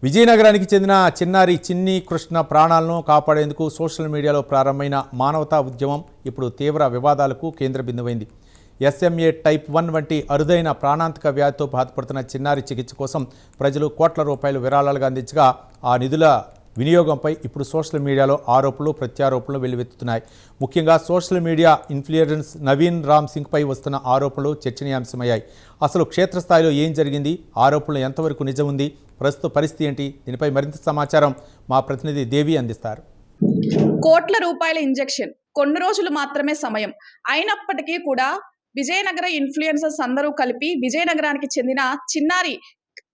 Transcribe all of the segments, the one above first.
విజయనగరానికి చెందిన చిన్నారి చిన్ని కృష్ణ ప్రాణాలను కాపాడేందుకు సోషల్ మీడియాలో ప్రారంభమైన మానవతా ఉద్యమం ఇప్పుడు తీవ్ర వివాదాలకు కేంద్ర బిందువైంది. SMA టైప్ 1 వంటి అరుదైన ప్రాణాంతక వ్యాధితో బాధపడుతున్న చిన్నారి చికిత్స కోసం ప్రజలు కోట్ల రూపాయలు విరాళాలుగా అందించగా ఆ నిధుల వినియోగంపై ఇప్పుడు సోషల్ మీడియాలో ఆరోపణలు ప్రత్యారోపణలు వెల్లువెత్తుతున్నాయి. ముఖ్యంగా social media influence Naveen Ram సింగ్పై వస్తున్న ఆరోపణలు చర్చనీయాంశమయ్యాయి. అసలు క్షేత్రస్థాయిలో ఏం జరిగింది, ఆరోపణలు ఎంతవరకు నిజం ఉంది, ప్రస్తుత పరిస్థితి ఏంటి, దీనిపై మరింత సమాచారం మా ప్రతినిధి దేవి అందిస్తారు. కోట్ల రూపాయల ఇంజెక్షన్, కొన్ని రోజులు మాత్రమే సమయం అయినప్పటికీ కూడా విజయనగర ఇన్ఫ్లుయెన్సర్స్ అందరూ కలిపి విజయనగరానికి చెందిన చిన్నారి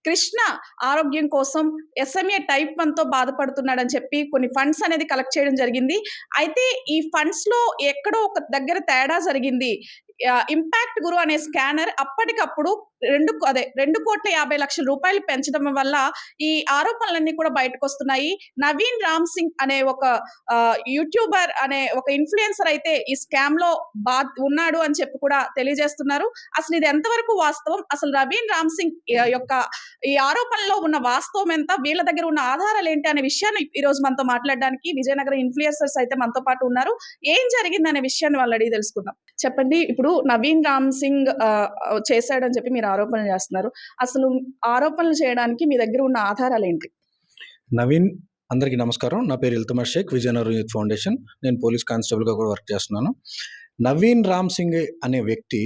కృష్ణ ఆరోగ్యం కోసం SMA టైప్ 1 తో బాధపడుతున్నాడని చెప్పి కొన్ని ఫండ్స్ అనేది కలెక్ట్ చేయడం జరిగింది. అయితే ఈ ఫండ్స్ లో ఎక్కడో ఒక దగ్గర తేడా జరిగింది. ఇంపాక్ట్ గురు అనే స్కానర్ అప్పటికప్పుడు 2,50,00,000 రూపాయలు పెంచడం వల్ల ఈ ఆరోపణలన్నీ కూడా బయటకు వస్తున్నాయి. నవీన్ రామ్ సింగ్ అనే ఒక యూట్యూబర్ అనే ఒక ఇన్ఫ్లుయెన్సర్ అయితే ఈ స్కామ్ లో ఉన్నాడు అని చెప్పి కూడా తెలియజేస్తున్నారు. అసలు ఇది ఎంతవరకు వాస్తవం, అసలు నవీన్ రామ్ సింగ్ యొక్క ఈ ఆరోపణలో ఉన్న వాస్తవం ఎంత, వీళ్ళ దగ్గర ఉన్న ఆధారాలు ఏంటి అనే విషయాన్ని ఈ రోజు మనతో మాట్లాడడానికి విజయనగరం ఇన్ఫ్లుయెన్సర్స్ అయితే మనతో పాటు ఉన్నారు. ఏం జరిగింది అనే విషయాన్ని వాళ్ళు అడిగి తెలుసుకుందాం. చెప్పండి, ఇప్పుడు నవీన్ రామ్ సింగ్ చేశాడని చెప్పి మీరు ఆరోపణలు చేస్తున్నారు. అసలు ఆరోపణలు చేయడానికి మీ దగ్గర ఉన్న ఆధారాలు ఏంటి? నవీన్, అందరికీ నమస్కారం. నా పేరు ఇల్తుమర్ షేక్, విజయనగరం యూత్ ఫౌండేషన్. నేను పోలీస్ కానిస్టేబుల్గా కూడా వర్క్ చేస్తున్నాను. నవీన్ రామ్ సింగ్ అనే వ్యక్తి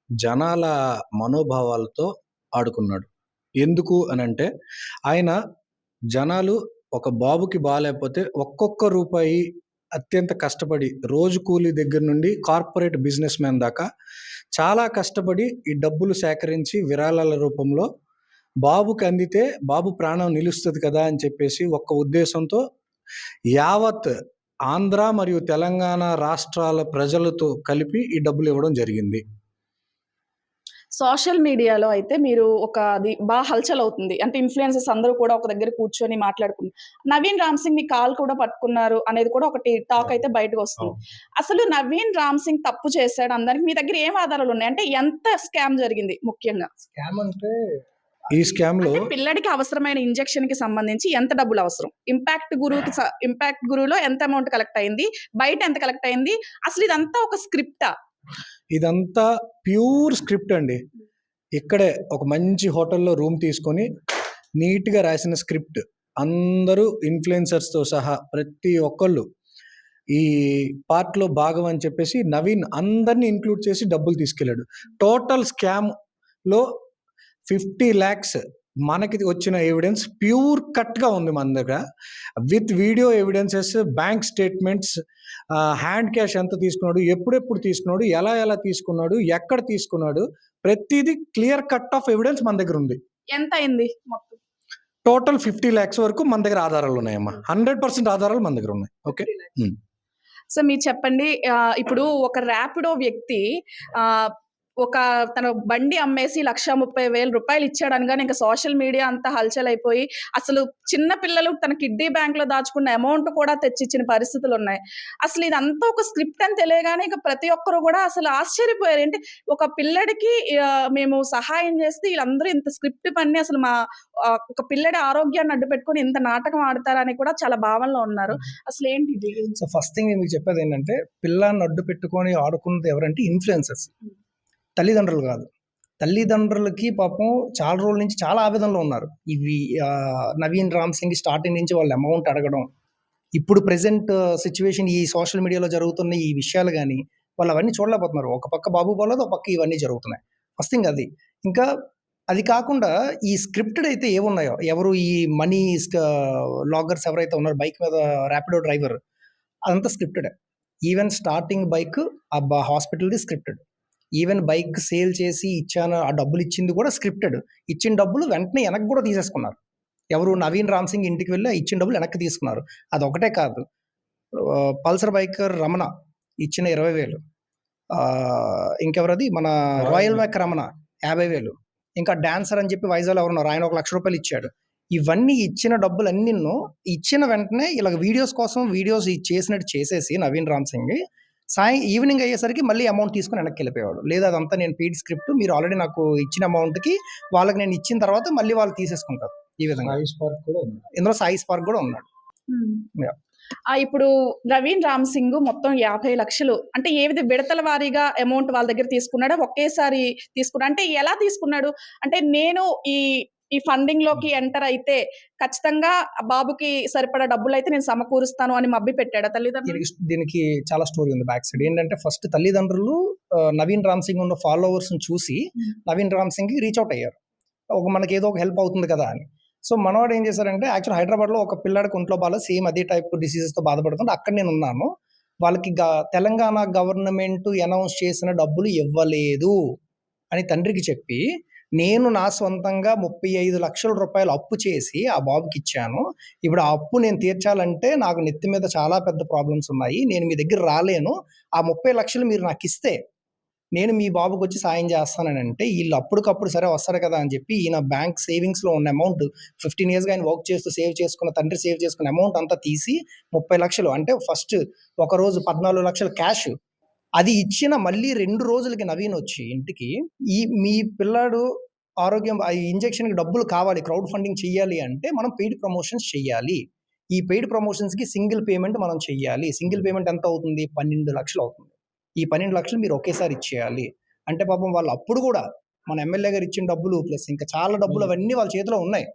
జనాల మనోభావాలతో ఆడుకున్నాడు. ఎందుకు అని అంటే, ఆయన జనాలు ఒక బాబుకి బాగాలేకపోతే ఒక్కొక్క రూపాయి అత్యంత కష్టపడి, రోజు కూలీ దగ్గర నుండి కార్పొరేట్ బిజినెస్ మ్యాన్ దాకా చాలా కష్టపడి ఈ డబ్బులు సేకరించి విరాళాల రూపంలో బాబుకి అందితే బాబు ప్రాణం నిలుస్తుంది కదా అని చెప్పేసి ఒక్క ఉద్దేశంతో యావత్ ఆంధ్ర మరియు తెలంగాణ రాష్ట్రాల ప్రజలతో కలిపి ఈ డబ్బులు ఇవ్వడం జరిగింది. సోషల్ మీడియాలో అయితే మీరు అది బాగా హల్చల్ అవుతుంది. అంటే ఇన్ఫ్లుయెన్సర్స్ అందరూ కూడా ఒక దగ్గర కూర్చొని మాట్లాడుకుంటారు. నవీన్ రామ్ సింగ్ మీ కాల్ కూడా పట్టుకున్నారు అనేది కూడా ఒకటి టాక్ అయితే బయటకు వస్తుంది. అసలు నవీన్ రామ్ సింగ్ తప్పు చేశాడు అందరికి మీ దగ్గర ఏం ఆధారాలు ఉన్నాయి? అంటే ఎంత స్కామ్ జరిగింది? ముఖ్యంగా స్కామ్ అంటే ఈ స్కామ్ లో పిల్లడికి అవసరమైన ఇంజెక్షన్ కి సంబంధించి ఎంత డబ్బులు అవసరం, ఇంపాక్ట్ గురువులో ఎంత అమౌంట్ కలెక్ట్ అయింది, బయట ఎంత కలెక్ట్ అయింది, అసలు ఇదంతా ఒక స్క్రిప్టా? ఇదంతా ప్యూర్ స్క్రిప్ట్ అండి. ఇక్కడే ఒక మంచి హోటల్లో రూమ్ తీసుకొని నీట్గా రాసిన స్క్రిప్ట్. అందరూ ఇన్ఫ్లుయెన్సర్స్తో సహా ప్రతి ఒక్కళ్ళు ఈ పార్ట్లో భాగం అని చెప్పేసి నవీన్ అందరినీ ఇంక్లూడ్ చేసి డబ్బులు తీసుకెళ్ళాడు. టోటల్ స్కామ్లో 50 lakhs మనకి వచ్చిన ఎవిడెన్స్ ప్యూర్ కట్గా ఉంది మన దగ్గర, with video evidences, bank statements, hand cash ఎంత తీసుకున్నాడు, ఎప్పుడెప్పుడు తీసుకున్నాడు, ఎలా తీసుకున్నాడు, ఎక్కడ తీసుకున్నాడు, ప్రతిదీ క్లియర్ కట్ ఆఫ్ ఎవిడెన్స్ మన దగ్గర ఉంది. ఎంత అయింది మొత్తం? టోటల్ 50 lakhs వరకు మన దగ్గర ఆధారాలు ఉన్నాయమ్మా. 100% ఆధారాలు మన దగ్గర ఉన్నాయి. ఓకే, సో మీరు చెప్పండి, ఇప్పుడు ఒక ర్యాపిడో వ్యక్తి తన బండి అమ్మేసి 1,30,000 రూపాయలు ఇచ్చాడు అనగానే ఇంకా సోషల్ మీడియా అంతా హల్చల్ అయిపోయి అసలు చిన్న పిల్లలు తన కిడ్నీ బ్యాంక్ లో దాచుకున్న అమౌంట్ కూడా తెచ్చిచ్చిన పరిస్థితులు ఉన్నాయి. అసలు ఇదంతా ఒక స్క్రిప్ట్ అని తెలియగానే ఇక ప్రతి ఒక్కరు కూడా అసలు ఆశ్చర్యపోయారు. ఏంటి, ఒక పిల్లడికి మేము సహాయం చేస్తే వీళ్ళందరూ ఇంత స్క్రిప్ట్ పని, అసలు మా ఒక పిల్లడి ఆరోగ్యాన్ని అడ్డు పెట్టుకుని ఇంత నాటకం ఆడతారని కూడా చాలా భావనలో ఉన్నారు. అసలు ఏంటి ఇది? సో ఫస్ట్ థింగ్ మీకు చెప్పేది ఏంటంటే, పిల్లాన్ని అడ్డు పెట్టుకొని ఆడుకున్నది ఎవరంటే ఇన్ఫ్లుయెన్సర్స్, తల్లిదండ్రులు కాదు. తల్లిదండ్రులకి పాపం చాలా రోజుల నుంచి చాలా ఆవేదనలో ఉన్నారు. ఇవి నవీన్ రామ్ సింగ్ స్టార్టింగ్ నుంచి వాళ్ళు అమౌంట్ అడగడం, ఇప్పుడు ప్రెసెంట్ సిచ్యువేషన్ ఈ సోషల్ మీడియాలో జరుగుతున్న ఈ విషయాలు కానీ వాళ్ళు అవన్నీ చూడలేకపోతున్నారు. ఒక పక్క బాబు పోలేదు, ఒక పక్క ఇవన్నీ జరుగుతున్నాయి. ఫస్ట్ థింగ్ అది. ఇంకా అది కాకుండా ఈ స్క్రిప్టెడ్ అయితే ఏమున్నాయో, ఎవరు ఈ మనీ లాగర్స్ ఎవరైతే ఉన్నారో, బైక్ మీద ర్యాపిడో డ్రైవర్, అదంతా స్క్రిప్టెడ్. ఈవెన్ స్టార్టింగ్ బైక్ హాస్పిటల్ది స్క్రిప్టెడ్. ఈవెన్ బైక్ సేల్ చేసి ఇచ్చాను, ఆ డబ్బులు ఇచ్చింది కూడా స్క్రిప్టెడ్. ఇచ్చిన డబ్బులు వెంటనే వెనక్కి కూడా తీసేసుకున్నారు. ఎవరు? నవీన్ రామ్ సింగ్ ఇంటికి వెళ్ళి ఇచ్చిన డబ్బులు వెనక్కి తీసుకున్నారు. అదొకటే కాదు, పల్సర్ బైకర్ రమణ ఇచ్చిన 20,000, ఇంకెవరది మన రాయల్ బ్యాక్ రమణ 50,000, ఇంకా డాన్సర్ అని చెప్పి వైజాగ్ ఎవరున్నారు ఆయన 1,00,000 రూపాయలు ఇచ్చాడు. ఇవన్నీ ఇచ్చిన డబ్బులు అన్నీ ఇచ్చిన వెంటనే ఇలా వీడియోస్ కోసం వీడియోస్ చేసినట్టు చేసేసి నవీన్ రామ్ సింగ్ ఈవినింగ్ అయ్యేసరికి మళ్ళీ అమౌంట్ తీసుకుని వెనక్కి వెళ్ళిపోయేవాడు. లేదా అదంతా నేను పెయిడ్ స్క్రిప్ట్, మీరు ఆల్రెడీ నాకు ఇచ్చిన అమౌంట్కి వాళ్ళకి నేను ఇచ్చిన తర్వాత మళ్ళీ వాళ్ళు తీసేసుకుంటారు. ఈ విధంగా సాయి స్పార్క్ కూడా ఉంది. ఇందులో సాయి స్పార్క్ కూడా ఉన్నాడు. Yeah. ఇప్పుడు నవీన్ రామ్ సింగ్ మొత్తం 50 లక్షలు అంటే విడతల వారీగా అమౌంట్ వాళ్ళ దగ్గర తీసుకున్నాడా, ఒకేసారి తీసుకున్నా అంటే ఎలా తీసుకున్నాడు? అంటే నేను ఈ ఫండింగ్ లోకి ఎంటర్ అయితే ఖచ్చితంగా బాబుకి సరిపడా డబ్బులు అయితే నేను సమకూరుస్తాను అని మబ్బి పెట్టాడా తల్లిదండ్రులు? దీనికి చాలా స్టోరీ ఉంది బ్యాక్ సైడ్. ఏంటంటే ఫస్ట్ తల్లిదండ్రులు నవీన్ రామ్ సింగ్ ఉన్న ఫాలోవర్స్ చూసి నవీన్ రామ్ సింగ్ రీచ్ అవుట్ అయ్యారు, మనకి ఏదో ఒక హెల్ప్ అవుతుంది కదా అని. సో మనవాడు ఏం చేశారంటే, యాక్చువల్ హైదరాబాద్లో ఒక పిల్లాడికి ఒంట్లో బాగా సేమ్ అదే టైప్ డిసీజెస్తో బాధపడుతుంటే అక్కడ నేను ఉన్నాను. వాళ్ళకి తెలంగాణ గవర్నమెంట్ అనౌన్స్ చేసిన డబ్బులు ఇవ్వలేదు అని తండ్రికి చెప్పి నేను నా సొంతంగా 35 లక్షల రూపాయలు అప్పు చేసి ఆ బాబుకి ఇచ్చాను. ఇప్పుడు ఆ అప్పు నేను తీర్చాలంటే నాకు నెత్తి మీద చాలా పెద్ద ప్రాబ్లమ్స్ ఉన్నాయి, నేను మీ దగ్గర రాలేను, ఆ 30 లక్షలు మీరు నాకు ఇస్తే నేను మీ బాబుకి వచ్చి సాయం చేస్తానని అంటే, వీళ్ళు అప్పటికప్పుడు సరే వస్తారు కదా అని చెప్పి ఈయన బ్యాంక్ సేవింగ్స్లో ఉన్న అమౌంట్ 15 ఇయర్స్గా ఆయన వర్క్ చేస్తూ సేవ్ చేసుకున్న తండ్రి సేవ్ చేసుకున్న అమౌంట్ అంతా తీసి 30 లక్షలు అంటే ఫస్ట్ ఒక రోజు 14 లక్షలు క్యాష్ అది ఇచ్చిన మళ్ళీ 2 రోజులకి నవీన్ వచ్చి ఇంటికి మీ పిల్లాడు ఆరోగ్యం ఇంజెక్షన్కి డబ్బులు కావాలి, క్రౌడ్ ఫండింగ్ చెయ్యాలి అంటే మనం పెయిడ్ ప్రమోషన్స్ చెయ్యాలి, ఈ పెయిడ్ ప్రమోషన్స్కి సింగిల్ పేమెంట్ మనం చెయ్యాలి, సింగిల్ పేమెంట్ ఎంత అవుతుంది 12 లక్షలు అవుతుంది, ఈ 12 లక్షలు మీరు ఒకేసారి ఇచ్చేయాలి అంటే పాపం వాళ్ళు అప్పుడు కూడా మన ఎమ్మెల్యే గారు ఇచ్చిన డబ్బులు ప్లస్ ఇంకా చాలా డబ్బులు అవన్నీ వాళ్ళ చేతిలో ఉన్నాయి,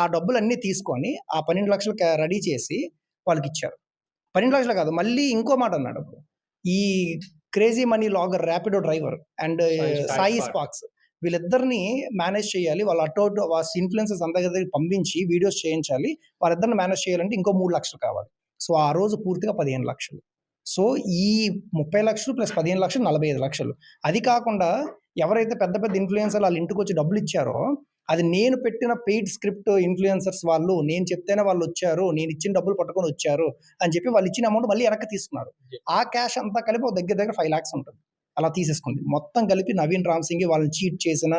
ఆ డబ్బులు అన్నీ తీసుకొని ఆ 12 లక్షలు రెడీ చేసి వాళ్ళకి ఇచ్చారు. 12 లక్షలు కాదు, మళ్ళీ ఇంకో మాట అన్నాడు, ఈ క్రేజీ మనీ లాగర్ Rapido driver and Sai Sparks వీళ్ళిద్దరిని మేనేజ్ చేయాలి, వాళ్ళ ఇన్ఫ్లుయెన్సర్స్ అందరి దగ్గర పంపించి వీడియోస్ చేయించాలి, వాళ్ళిద్దరిని మేనేజ్ చేయాలంటే ఇంకో 3 లక్షలు కావాలి. సో ఆ రోజు పూర్తిగా 15 లక్షలు. సో ఈ 30 లక్షలు ప్లస్ 15 లక్షలు 45 లక్షలు. అది కాకుండా ఎవరైతే పెద్ద పెద్ద ఇన్ఫ్లుయెన్సర్లు వాళ్ళ ఇంటికి వచ్చి డబ్బులు ఇచ్చారో అది నేను పెట్టిన పెయిడ్ స్క్రిప్ట్ ఇన్ఫ్లుయెన్సర్స్ వాళ్ళు, నేను చెప్తేనే వాళ్ళు వచ్చారు, నేను ఇచ్చిన డబ్బులు పట్టుకొని వచ్చారు అని చెప్పి వాళ్ళు ఇచ్చిన అమౌంట్ మళ్ళీ వెనక్కి తీసుకున్నారు. ఆ క్యాష్ అంతా కలిపి ఒక దగ్గర 5 lakhs ఉంటుంది, అలా తీసేసుకుంది. మొత్తం కలిపి నవీన్ రామ్ సింగ్ వాళ్ళని చీట్ చేసిన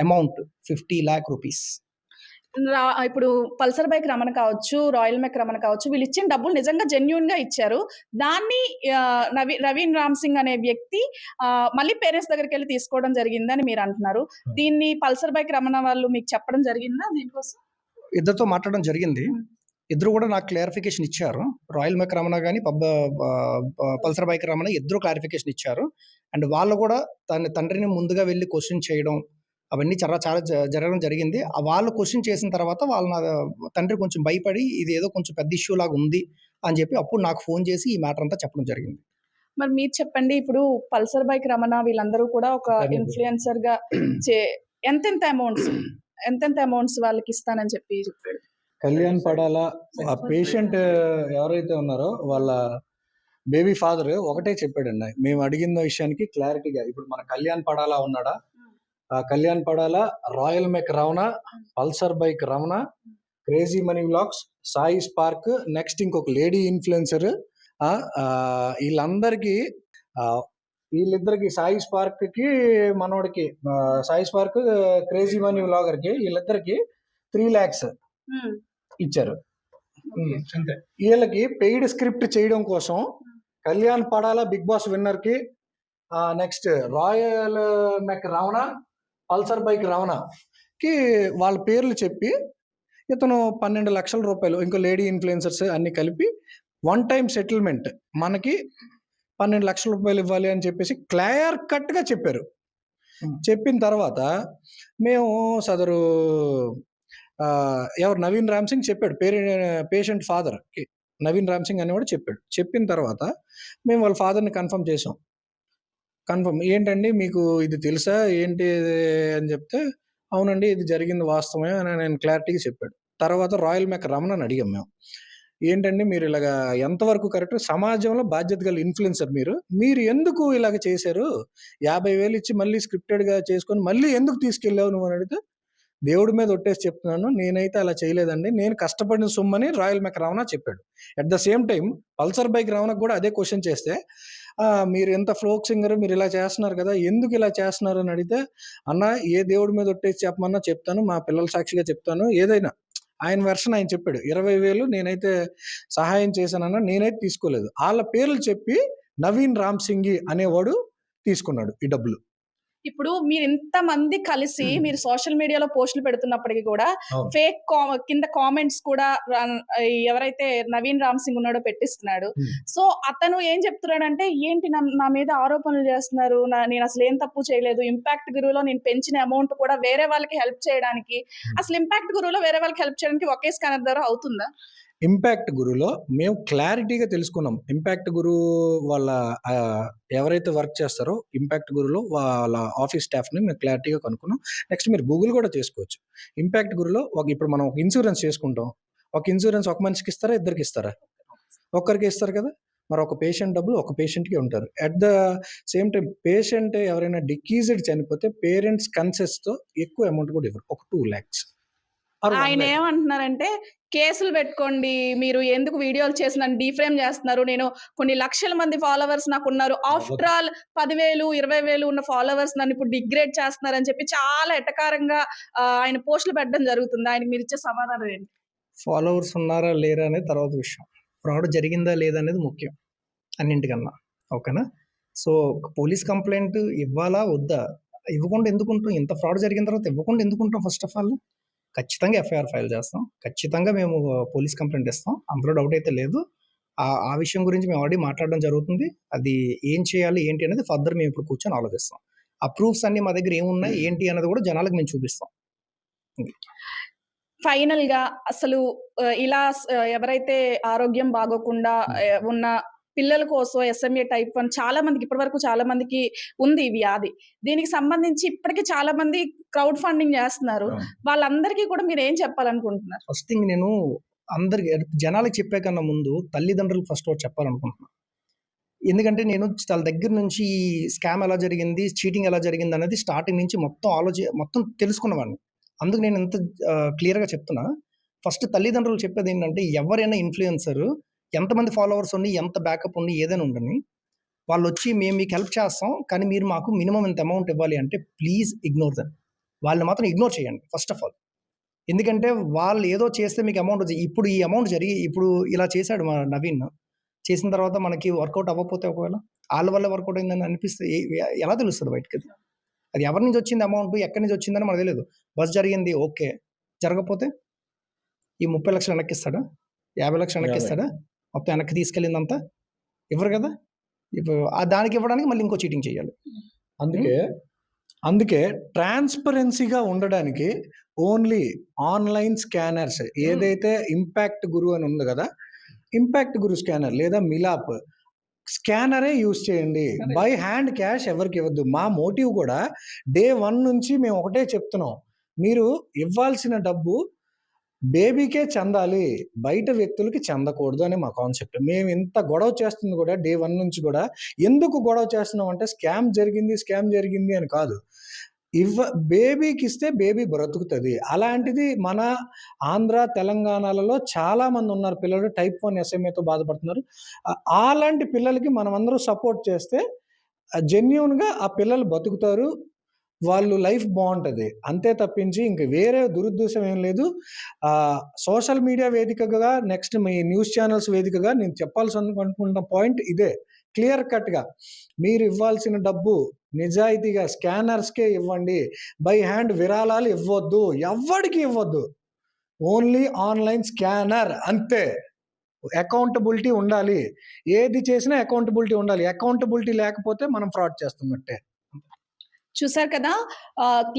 అమౌంట్ 50 lakh rupees. ఇప్పుడు పల్సర్ బైక్ రమణ కావచ్చు, రాయల్ మెక్ రమణ కావచ్చు, వీళ్ళు ఇచ్చిన డబ్బులు నిజంగా జెన్యూన్ గా ఇచ్చారు. దాన్ని నవీన్ రామ్ సింగ్ అనే వ్యక్తి మళ్ళీ పేరెంట్స్ దగ్గరికి వెళ్ళి తీసుకోవడం జరిగిందని మీరు అంటున్నారు. దీన్ని పల్సర్ బైక్ రమణ వాళ్ళు మీకు చెప్పడం జరిగిందా? దీనికోసం ఇద్దరితో మాట్లాడడం జరిగింది, ఇద్దరు కూడా నాకు క్లారిఫికేషన్ ఇచ్చారు. రాయల్ మెక్ రమణ కానీ పల్సర్ బైక్ రమణ ఇద్దరు క్లారిఫికేషన్ ఇచ్చారు. అండ్ వాళ్ళు కూడా తండ్రిని ముందుగా వెళ్ళి క్వశ్చన్ చేయడం అవన్నీ చాలా జరగడం జరిగింది. వాళ్ళు క్వశ్చన్ చేసిన తర్వాత వాళ్ళ తండ్రి కొంచెం భయపడి ఇది ఏదో కొంచెం పెద్ద ఇష్యూ లాగా ఉంది అని చెప్పి అప్పుడు నాకు ఫోన్ చేసి ఈ మ్యాటర్ అంతా చెప్పడం జరిగింది. మరి మీరు చెప్పండి, ఇప్పుడు పల్సర్ బైక్ రమణ వీళ్ళందరూ కూడా ఒక ఇన్ఫ్లుయెన్సర్ గా ఎంతెంత అమౌంట్స్ వాళ్ళకి ఇస్తానని చెప్పి చెప్పాడు. కళ్యాణ్ పడాలా ఆ పేషెంట్ ఎవరైతే ఉన్నారో వాళ్ళ బేబీ ఫాదర్ ఒకటే చెప్పాడండి, మేము అడిగిన విషయానికి క్లారిటీగా. ఇప్పుడు మన కళ్యాణ్ పడాలా ఉన్నాడా, Kalyan Padala, royal mech Ramana, Pulsar bike Ramana, crazy money vlogs, Sai spark, next ఇంకొక లేడీ ఇన్ఫ్లుయెన్సర్, వీళ్ళిద్దరికి సాయి స్పార్క్ కి మనోడికి Sai spark crazy money vlogger కి వీళ్ళిద్దరికి 3 lakhs ఇచ్చారు. వీళ్ళకి పెయిడ్ స్క్రిప్ట్ చేయడం కోసం కళ్యాణ్ పడాలా బిగ్ బాస్ విన్నర్ కి, next royal mech Ramana, Pulsar bike Ramana కి వాళ్ళ పేర్లు చెప్పి ఇతను 12 లక్షల రూపాయలు ఇంకో లేడీ ఇన్ఫ్లుయెన్సర్స్ అన్ని కలిపి 1 time సెటిల్మెంట్ మనకి 12 లక్షల రూపాయలు ఇవ్వాలి అని చెప్పేసి క్లియర్ కట్ గా చెప్పారు. చెప్పిన తర్వాత మేము సదరు ఎవరు నవీన్ రామ్ సింగ్ చెప్పాడు, పేషెంట్ ఫాదర్ నవీన్ రామ్ సింగ్ అనేవాడు చెప్పాడు. చెప్పిన తర్వాత మేము వాళ్ళ ఫాదర్ని కన్ఫర్మ్ చేసాం. ఏంటండి మీకు ఇది తెలుసా ఏంటి అని చెప్తే, అవునండి ఇది జరిగింది వాస్తవమే అని నేను క్లారిటీగా చెప్పాడు. తర్వాత రాయల్ మెక్ రమణని అడిగాం మేము, ఏంటండి మీరు ఇలాగా ఎంతవరకు కరెక్ట్, సమాజంలో బాధ్యత గల ఇన్ఫ్లుయెన్సర్ మీరు ఎందుకు ఇలాగ చేశారు, 50,000 ఇచ్చి మళ్ళీ స్క్రిప్టెడ్గా చేసుకొని మళ్ళీ ఎందుకు తీసుకెళ్ళావు నువ్వు అని అడిగితే, దేవుడి మీద ఒట్టేసి చెప్తున్నాను నేనైతే అలా చేయలేదండి, నేను కష్టపడిన సొమ్మని రాయల్ మెక్ రమణ చెప్పాడు. At the same time Pulsar bike రమణకు కూడా అదే క్వశ్చన్ చేస్తే, మీరు ఎంత ఫ్లోక్ సింగర్ మీరు ఇలా చేస్తున్నారు కదా, ఎందుకు ఇలా చేస్తున్నారు అని అడిగితే, అన్న ఏ దేవుడి మీద ఒట్టేసి చెప్పమన్నా చెప్తాను, మా పిల్లల సాక్షిగా చెప్తాను, ఏదైనా ఆయన వెర్షన్ ఆయన చెప్పాడు. 20,000 నేనైతే సహాయం చేశానన్నా, నేనైతే తీసుకోలేదు. వాళ్ళ పేర్లు చెప్పి నవీన్ రామ్ సింగ్ అనేవాడు తీసుకున్నాడు ఈ డబ్బులు. ఇప్పుడు మీరు ఇంతమంది కలిసి మీరు సోషల్ మీడియాలో పోస్టులు పెడుతున్నప్పటికీ కూడా అవును. కింద కామెంట్స్ కూడా ఎవరైతే నవీన్ రామ్ సింగ్ ఉన్నాడో పెట్టిస్తున్నాడు. Hmm. సో అతను ఏం చెప్తున్నాడంటే, ఏంటి నా మీద ఆరోపణలు చేస్తున్నారు, నేను అసలు ఏం తప్పు చేయలేదు, ఇంపాక్ట్ గురువులో నేను పెంచిన అమౌంట్ కూడా వేరే వాళ్ళకి హెల్ప్ చేయడానికి, అసలు ఇంపాక్ట్ గురువులో వేరే వాళ్ళకి హెల్ప్ చేయడానికి ఒకే స్కానర్ ద్వారా అవుతుందా? ఇంపాక్ట్ గురులో మేము క్లారిటీగా తెలుసుకున్నాం. ఇంపాక్ట్ గురు వాళ్ళ ఎవరైతే వర్క్ చేస్తారో ఇంపాక్ట్ గురులో వాళ్ళ ఆఫీస్ స్టాఫ్ని మేము క్లారిటీగా కనుక్కున్నాం. నెక్స్ట్ మీరు గూగుల్ కూడా చేసుకోవచ్చు. ఇంపాక్ట్ గురులో ఇప్పుడు మనం ఒక ఇన్సూరెన్స్ చేసుకుంటాం. ఒక ఇన్సూరెన్స్ ఒక మనిషికి ఇస్తారా, ఇద్దరికి ఇస్తారా? ఒక్కరికి ఇస్తారు కదా. మరి ఒక పేషెంట్ డబ్బులు ఒక పేషెంట్కి ఉంటారు. At the same time patient ఎవరైనా డికీజ్డ్ చనిపోతే పేరెంట్స్ కన్సెస్ట్తో ఎక్కువ అమౌంట్ కూడా ఇవ్వరు. ఒక 2 lakhs. ఆయన ఏమంటున్నారంటే, కేసులు పెట్టుకోండి, మీరు ఎందుకు వీడియోలు చేసి నన్ను డీఫ్రేమ్ చేస్తున్నారు, నేను కొన్ని లక్షల మంది ఫాలోవర్స్ నాకున్నారు, ఆఫ్టర్ ఆల్ 10,000 20,000 ఉన్న ఫాలోవర్స్ నన్ను ఇప్పుడు డిగ్రేడ్ చేస్తున్నారని చెప్పి చాలా ఎటకారంగా ఆయన పోస్టులు పెట్టడం జరుగుతుంది. ఆయనకి మీరు ఇచ్చే సమాధానం ఏంటి? ఫాలోవర్స్ ఉన్నారా లేరా అనేది తర్వాత విషయం. ఫ్రాడ్ జరిగిందా లేదా అనేది ముఖ్యం అన్నింటికన్నా. ఓకేనా? సో పోలీస్ కంప్లైంట్ ఇవ్వాలా వద్దా? ఇవ్వకుండా ఎందుకుంటాం? ఇంత ఫ్రాడ్ జరిగిన తర్వాత ఇవ్వకుండా ఎందుకుంటాం? ఫస్ట్ ఆఫ్ ఆల్ ఖచ్చితంగా ఎఫ్ఐఆర్ ఫైల్ చేస్తాం. ఖచ్చితంగా మేము పోలీస్ కంప్లైంట్ ఇస్తాం. అందులో డౌట్ అయితే లేదు. ఆ విషయం గురించి మేము ఆల్రెడీ మాట్లాడడం జరుగుతుంది. అది ఏం చేయాలి ఏంటి అనేది ఫర్దర్ మేము ఇప్పుడు కూర్చొని ఆలోచిస్తాం. ఆ ప్రూఫ్స్ అన్ని మా దగ్గర ఏమున్నాయి ఏంటి అనేది కూడా జనాలకు మేము చూపిస్తాం. ఫైనల్ గా అసలు ఇలా ఎవరైతే ఆరోగ్యం బాగోకుండా ఉన్న పిల్లల కోసం SMA type 1 చాలా మందికి ఇప్పటివరకు చాలా మందికి ఉంది ఈ వ్యాధి. దీనికి సంబంధించి ఇప్పటికి చాలా మంది క్రౌడ్ ఫండింగ్ చేస్తున్నారు. వాళ్ళందరికీ కూడా మీరు ఏం చెప్పాలనుకుంటున్నారు? ఫస్ట్ థింగ్ నేను అందరికి జనాలకు చెప్పే కన్నా ముందు తల్లిదండ్రులకు ఫస్ట్ ఒకటి చెప్పాలనుకుంటున్నాను. ఎందుకంటే నేను వాళ్ళ దగ్గర నుంచి ఈ స్కామ్ ఎలా జరిగింది, చీటింగ్ ఎలా జరిగింది అనేది స్టార్టింగ్ నుంచి మొత్తం తెలుసుకున్నవాడిని. అందుకు నేను ఎంత క్లియర్గా చెప్తున్నా. ఫస్ట్ తల్లిదండ్రులు చెప్పేది ఏంటంటే, ఎవరైనా ఇన్ఫ్లుయెన్సర్ ఎంతమంది ఫాలోవర్స్ ఉండి ఎంత బ్యాకప్ ఉండి ఏదైనా ఉండని వాళ్ళు వచ్చి మేము మీకు హెల్ప్ చేస్తాం కానీ మీరు మాకు మినిమం ఇంత అమౌంట్ ఇవ్వాలి అంటే ప్లీజ్ ఇగ్నోర్ దెమ్. వాళ్ళని మాత్రం ఇగ్నోర్ చేయండి ఫస్ట్ ఆఫ్ ఆల్. ఎందుకంటే వాళ్ళు ఏదో చేస్తే మీకు అమౌంట్ వచ్చి ఇప్పుడు ఈ అమౌంట్ జరిగి ఇప్పుడు ఇలా చేశాడు మా నవీన్. చేసిన తర్వాత మనకి వర్కౌట్ అవ్వకపోతే ఒకవేళ వాళ్ళ వల్ల వర్కౌట్ అయిందని అనిపిస్తే ఎలా తెలుస్తుంది బయటకి? అది ఎవరి నుంచి వచ్చింది అమౌంట్, ఎక్కడి నుంచి వచ్చిందని మనకు తెలియదు. బస్ జరిగింది ఓకే, జరగకపోతే ఈ 30 లక్షలు వెనక్కిస్తాడా, 50 లక్షలు వెనక్కిస్తాడా? మొత్తం వెనక్కి తీసుకెళ్ళిందంతా ఇవ్వరు కదా. ఇప్పుడు దానికి ఇవ్వడానికి మళ్ళీ ఇంకో చీటింగ్ చేయాలి. అందుకే ట్రాన్స్పరెన్సీగా ఉండడానికి ఓన్లీ ఆన్లైన్ స్కానర్స్ ఏదైతే ఇంపాక్ట్ గురు అని ఉంది కదా, ఇంపాక్ట్ గురు స్కానర్ లేదా మిలాప్ స్కానరే యూజ్ చేయండి. బై హ్యాండ్ క్యాష్ ఎవరికి ఇవ్వద్దు. మా మోటివ్ కూడా డే 1 నుంచి మేము ఒకటే చెప్తున్నాం, మీరు ఇవ్వాల్సిన డబ్బు బేబీకే చెందాలి, బయట వ్యక్తులకి చెందకూడదు అని మా కాన్సెప్ట్. మేము ఇంత గొడవ చేస్తుంది కూడా డే 1 నుంచి కూడా ఎందుకు గొడవ చేస్తున్నాం అంటే స్కామ్ జరిగింది అని కాదు. బేబీకి ఇస్తే బేబీ బ్రతుకుతుంది. అలాంటిది మన ఆంధ్ర తెలంగాణలలో చాలా మంది ఉన్నారు పిల్లలు type 1 SMAతో బాధపడుతున్నారు. అలాంటి పిల్లలకి మనం అందరూ సపోర్ట్ చేస్తే జెన్యూన్గా ఆ పిల్లలు బతుకుతారు, వాళ్ళు లైఫ్ బాగుంటుంది. అంతే తప్పించి ఇంక వేరే దురుద్దేశం ఏం లేదు. సోషల్ మీడియా వేదికగా నెక్స్ట్ మీ న్యూస్ ఛానల్స్ వేదికగా నేను చెప్పాల్సిన పాయింట్ ఇదే, క్లియర్ కట్గా మీరు ఇవ్వాల్సిన డబ్బు నిజాయితీగా స్కానర్స్కే ఇవ్వండి. బై హ్యాండ్ విరాళాలు ఇవ్వద్దు, ఎవ్వడికి ఇవ్వద్దు. ఓన్లీ ఆన్లైన్ స్కానర్ అంతే. అకౌంటబిలిటీ ఉండాలి, ఏది చేసినా అకౌంటబిలిటీ ఉండాలి. అకౌంటబిలిటీ లేకపోతే మనం ఫ్రాడ్ చేస్తున్నట్టే. చూసారు కదా,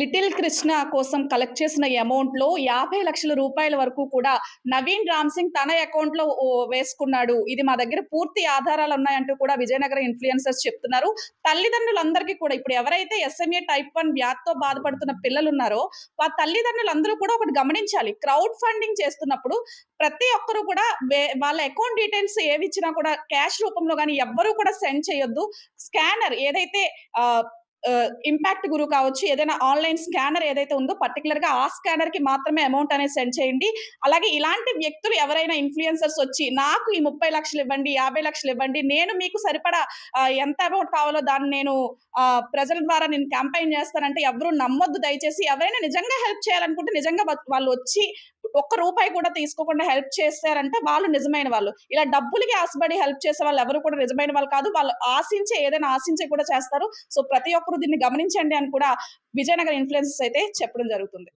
లిటిల్ కృష్ణ కోసం కలెక్ట్ చేసిన అమౌంట్ లో 50 లక్షల రూపాయల వరకు కూడా నవీన్ రామ్ సింగ్ తన అకౌంట్ లో వేసుకున్నాడు. ఇది మా దగ్గర పూర్తి ఆధారాలు ఉన్నాయంటూ కూడా విజయనగరం ఇన్ఫ్లుయెన్సర్స్ చెప్తున్నారు. తల్లిదండ్రులందరికీ కూడా ఇప్పుడు ఎవరైతే SMA type 1 వ్యాధితో బాధపడుతున్న పిల్లలు ఉన్నారో ఆ తల్లిదండ్రులందరూ కూడా ఒకటి గమనించాలి. క్రౌడ్ ఫండింగ్ చేస్తున్నప్పుడు ప్రతి ఒక్కరు కూడా వాళ్ళ అకౌంట్ డీటెయిల్స్ ఏవి ఇచ్చినా కూడా క్యాష్ రూపంలో కానీ ఎవ్వరూ కూడా సెండ్ చేయొద్దు. స్కానర్ ఏదైతే ఇంపాక్ట్ గురు కావచ్చు, ఏదైనా ఆన్లైన్ స్కానర్ ఏదైతే ఉందో పర్టికులర్ గా ఆ స్కానర్ కి మాత్రమే అమౌంట్ అనేది సెండ్ చేయండి. అలాగే ఇలాంటి వ్యక్తులు ఎవరైనా ఇన్ఫ్లుయెన్సర్స్ వచ్చి నాకు ఈ 30 లక్షలు ఇవ్వండి, 50 లక్షలు ఇవ్వండి, నేను మీకు సరిపడా ఎంత అమౌంట్ కావాలో దాన్ని నేను ప్రజల ద్వారా నేను క్యాంపెయిన్ చేస్తానంటే ఎవరు నమ్మొద్దు దయచేసి. ఎవరైనా నిజంగా హెల్ప్ చేయాలనుకుంటే నిజంగా వాళ్ళు వచ్చి ఒక్క రూపాయి కూడా తీసుకోకుండా హెల్ప్ చేస్తారంటే వాళ్ళు నిజమైన వాళ్ళు. ఇలా డబ్బులకి ఆశపడి హెల్ప్ చేసే వాళ్ళు ఎవరు కూడా నిజమైన వాళ్ళు కాదు. వాళ్ళు ఏదైనా ఆశించి కూడా చేస్తారు. సో ప్రతి ఒక్కరు దీన్ని గమనించండి అని కూడా విజయనగరం ఇన్‌ఫ్లుయెన్సర్స్ అయితే చెప్పడం జరుగుతుంది.